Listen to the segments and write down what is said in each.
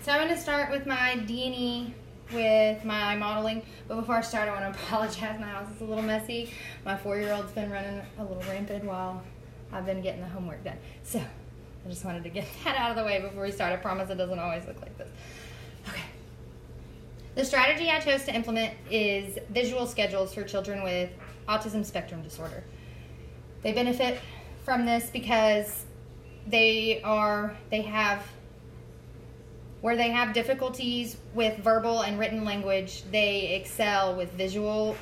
So I'm going to start with my D&E with my modeling, but before I start I want to apologize. My house is a little messy. My 4-year-old's been running a little rampant while I've been getting the homework done. So I just wanted to get that out of the way before we start. I promise it doesn't always look like this. Okay. The strategy I chose to implement is visual schedules for children with autism spectrum disorder. They benefit from this because where they have difficulties with verbal and written language, they excel with visuals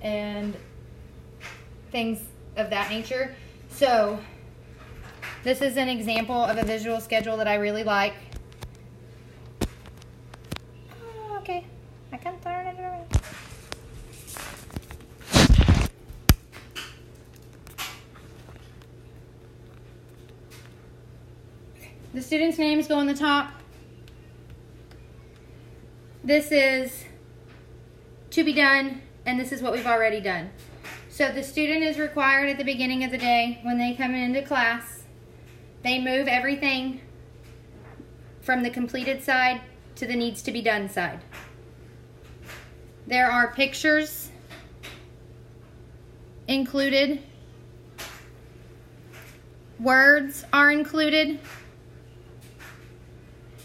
and things of that nature. So this is an example of a visual schedule that I really like. Oh, okay, I can turn it around. The students' names go on the top. This is to be done, and this is what we've already done. So the student is required at the beginning of the day, when they come into class, they move everything from the completed side to the needs to be done side. There are pictures included. Words are included.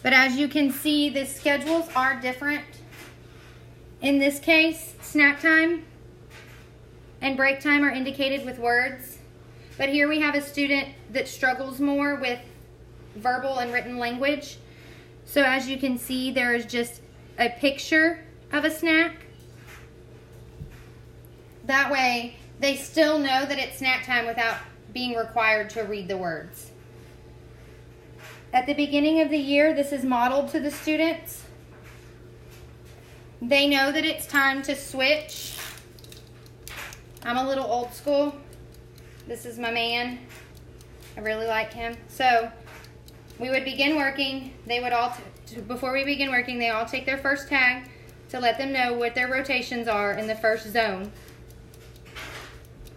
But as you can see, the schedules are different. In this case, snack time and break time are indicated with words. But here we have a student that struggles more with verbal and written language. So as you can see, there is just a picture of a snack. That way, they still know that it's snack time without being required to read the words. At the beginning of the year, this is modeled to the students. They know that it's time to switch. I'm a little old school. This is my man. I really like him. So we would begin working. They would all, before we begin working, they all take their first tag to let them know what their rotations are in the first zone.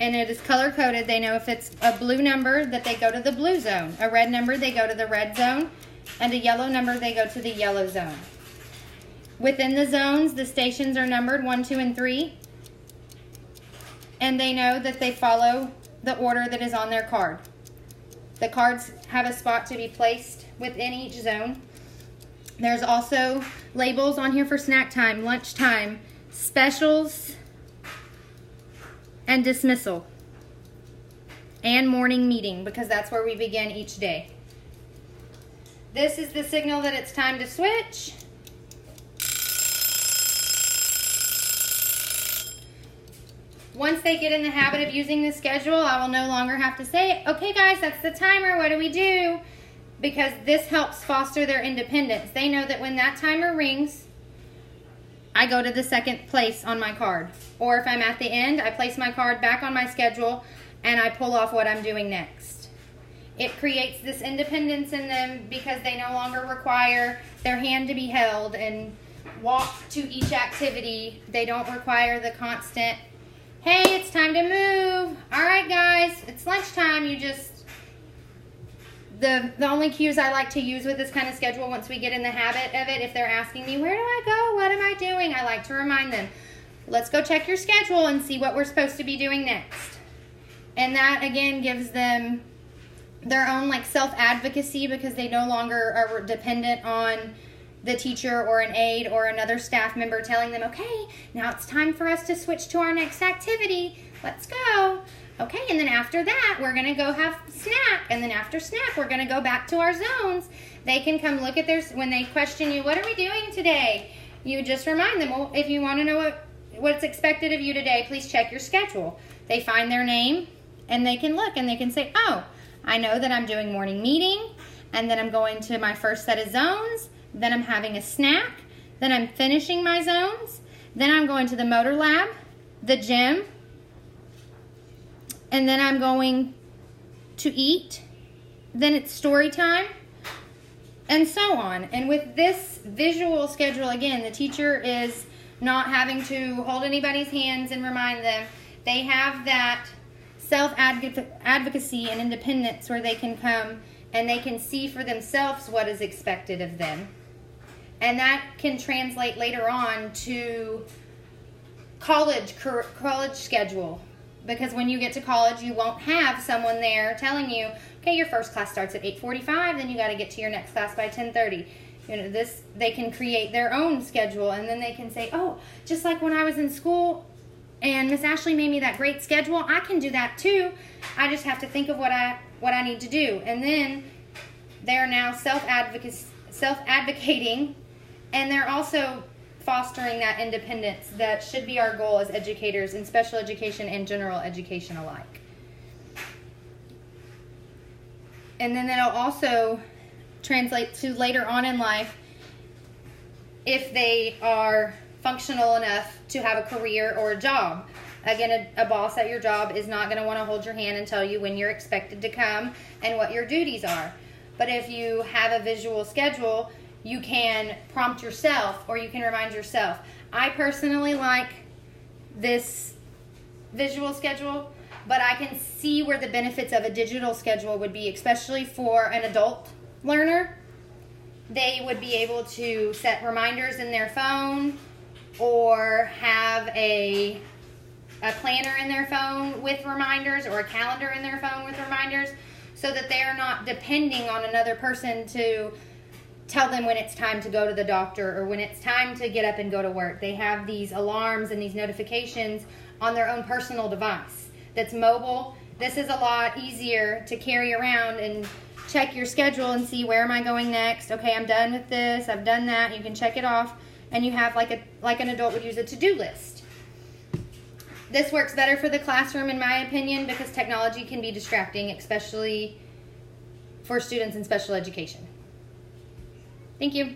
And it is color-coded. They know if it's a blue number that they go to the blue zone. A red number, they go to the red zone. And a yellow number, they go to the yellow zone. Within the zones, the stations are numbered 1, 2, and 3. And they know that they follow the order that is on their card. The cards have a spot to be placed within each zone. There's also labels on here for snack time, lunch time, specials, and dismissal, and morning meeting, because that's where we begin each day. This is the signal that it's time to switch. Once they get in the habit of using the schedule, I will no longer have to say, okay guys, that's the timer, what do we do? Because this helps foster their independence. They know that when that timer rings, I go to the second place on my card. Or if I'm at the end, I place my card back on my schedule and I pull off what I'm doing next. It creates this independence in them because they no longer require their hand to be held and walk to each activity. They don't require the constant, hey, it's time to move. All right, guys, it's lunchtime. The only cues I like to use with this kind of schedule, once we get in the habit of it, if they're asking me, where do I go? What am I doing? I like to remind them, let's go check your schedule and see what we're supposed to be doing next. And that, again, gives them their own self-advocacy, because they no longer are dependent on the teacher or an aide or another staff member telling them, okay, now it's time for us to switch to our next activity. Let's go. Okay, and then after that, we're going to go have snack. And then after snack, we're going to go back to our zones. They can come look at when they question you, what are we doing today? You just remind them, well, if you want to know what's expected of you today, please check your schedule. They find their name, and they can look, and they can say, oh, I know that I'm doing morning meeting, and then I'm going to my first set of zones, then I'm having a snack, then I'm finishing my zones, then I'm going to the motor lab, the gym, and then I'm going to eat, then it's story time, and so on. And with this visual schedule, again, the teacher is not having to hold anybody's hands and remind them. They have that self-advocacy and independence where they can come and they can see for themselves what is expected of them. And that can translate later on to college schedule. Because when you get to college, you won't have someone there telling you, okay, your first class starts at 8:45, then you got to get to your next class by 10:30. You know, they can create their own schedule, and then they can say, oh, just like when I was in school and Miss Ashley made me that great schedule, I can do that too. I just have to think of what I need to do. And then they're now self-advocating, and they're also fostering that independence that should be our goal as educators in special education and general education alike. And then that'll also translate to later on in life if they are functional enough to have a career or a job. Again, a boss at your job is not going to want to hold your hand and tell you when you're expected to come and what your duties are. But if you have a visual schedule, you can prompt yourself, or you can remind yourself. I personally like this visual schedule, but I can see where the benefits of a digital schedule would be, especially for an adult learner. They would be able to set reminders in their phone, or have a planner in their phone with reminders, or a calendar in their phone with reminders, so that they are not depending on another person to tell them when it's time to go to the doctor or when it's time to get up and go to work. They have these alarms and these notifications on their own personal device that's mobile. This is a lot easier to carry around and check your schedule and see, where am I going next? Okay, I'm done with this, I've done that. You can check it off, and you have like an adult would use a to-do list. This works better for the classroom, in my opinion, because technology can be distracting, especially for students in special education. Thank you.